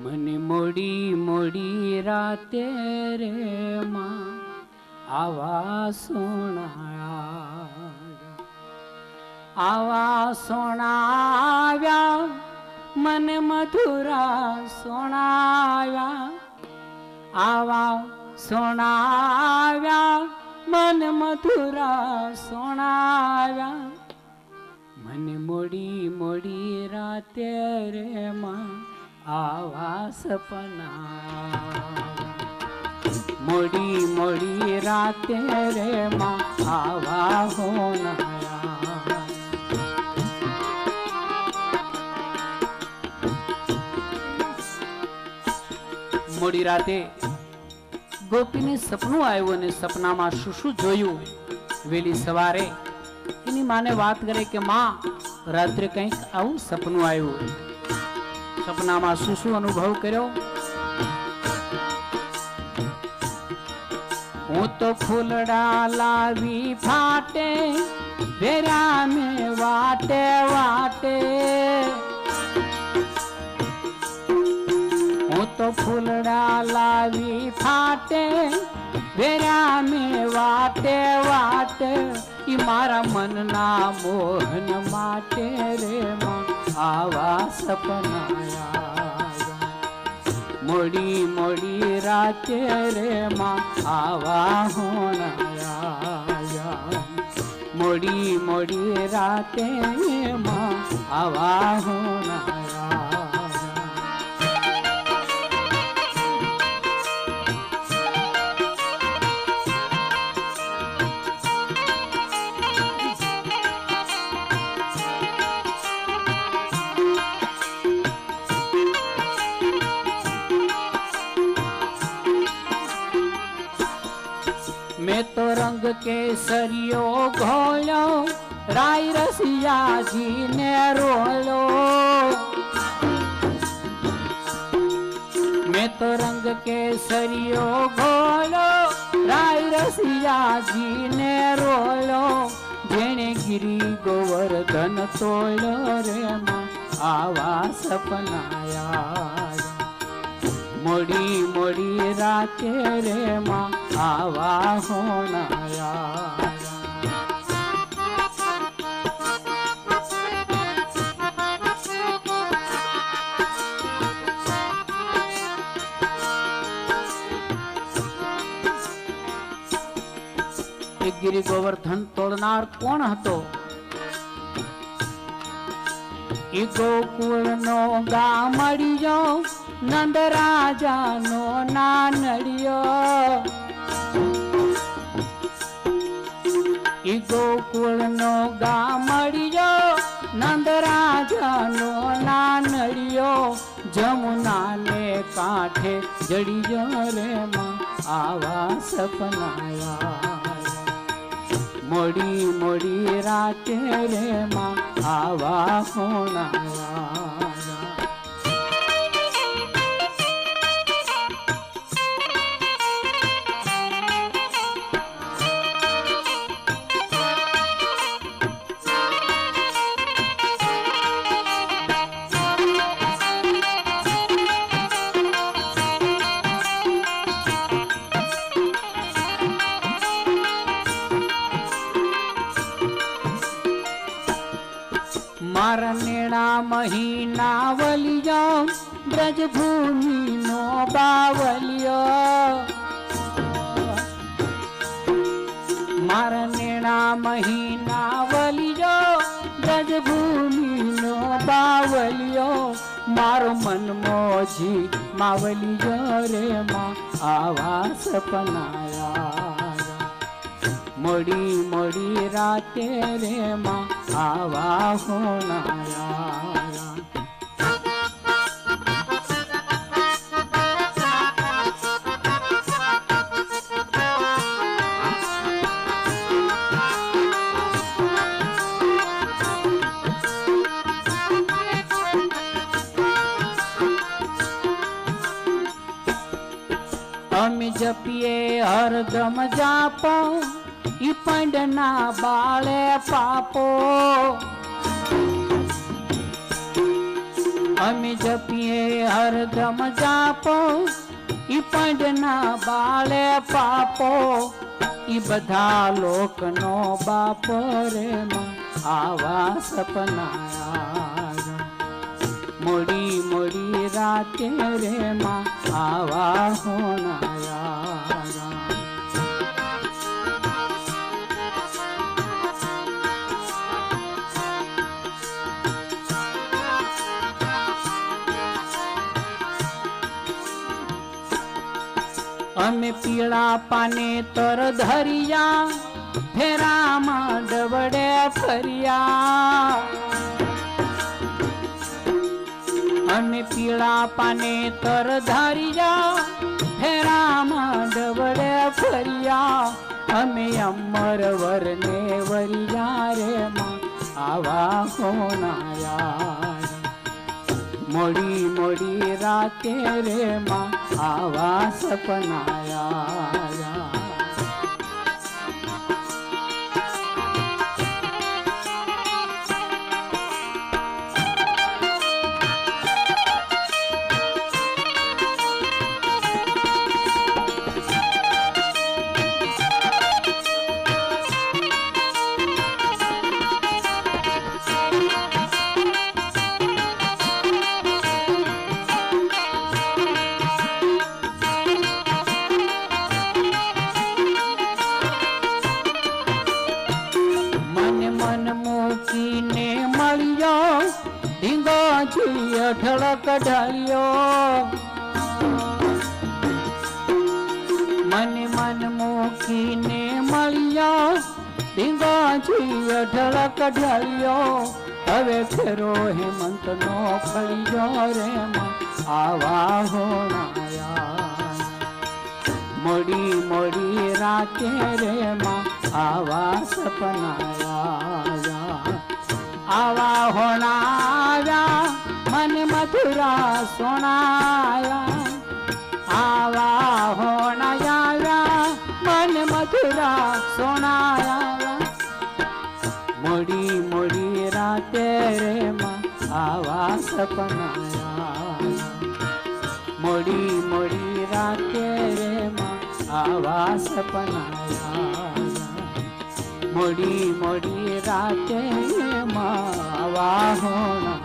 મને મોડી મોડી રાતે રે માં આવા સોણાવ્યા મને મધુરા સોણાવ્યા આવા સોણાવ્યા મને મધુરા સોણાવ્યા મને મોડી મોડી રાતે રે માં આવા સપના મોડી મોડી રાતે રે માં આવા હોનાયા મોડી રાતે ગોપીને સપનું આવ્યું અને સપનામાં શું શું જોયું. વેલી સવારે એની માને વાત કરે કે માં રાત્રે કંઈક આવું સપનું આવ્યું. સપનામાં શું શું અનુભવ કર્યો. હું તો ફૂલડા લાવી ફાટે વેરા મે વાટે વાટે હું તો ફૂલડા લાવી ફાટે વેરા મે વાટે વાટે ઈ મારા મનના મોહન માટે રે માં આવા સપનાયા મોડી મોડી રાતે રે માં આવા હોનાયા મોડી મોડી રાતે માં આવા હોનાયા मैं तो रंग केसरियो घोलो राय रसिया जी ने रोलो मैं तो रंग केसरियो घोलो राय रसिया जी ने रोलो जेने गिरी गोवर्धन तोलो रे मां आवा सपनाया मोड़ी मोड़ी राते रे मां आवा होनाया गिरी गोवर्धन तोड़नार कोण हतो. ई गोकुल नो गामड़ियो नंद राजा नो नानड़ियो ई गोकुल नो गामड़ियो नंद राजा नो नानड़ियो जमुना ने कांठे जड़ियो रे मां आवा सपनाया मोड़ी मोड़ी राते रे मां आवा होनाया मारा नेणा महीना वलियो ब्रज भूमि नो बावलियो मारा नेणा महीना वलियो ब्रज भूमि नो बावलियो मारो मन मोजी मावलियो रे मां आवा सपनाया मोड़ी मोड़ी राते रे मां आवा होनाया हम जपिए हरदम जापो ई पंडना बाळे पापो અમે જપીએ હરદમ જાપો ઈ પંડના બાળે પાપો ઈ બધા લોકનો બાપ રે માં આવા સપના મોડી મોડી રાતે રે માં આવા હોનાયા અમે પીળા પાને તર ધરિયા ફેરામાં ડબડે ફર્યા અમે પીળા પાને તર ધરિયા ફેરામાં ડબડે ફર્યા અમે અમર વરને વરિયા રે માં આવા હોનાયા મોડી મોડી રાતે રે માં આવા સપનાયા ઢળક ઢળ્યો મને મન મૂકીને મળ્યો ધીંગોજી ઢળક ઢળ્યો હવે ફેરો હેમંત નો ફળ્યો રે આવા હોણાયા મોડી મોડી રાતે રે આવા સપનાયા આવા હોણાયા मन मथुरा सोनाया आवा होनाया मन मथुरा सोनाया मोड़ी मोड़ी राते रे माँ आवा सपनाया मोड़ी मोड़ी राते रे माँ आवा सपनाया मोड़ी मोड़ी राते माँ आवा होना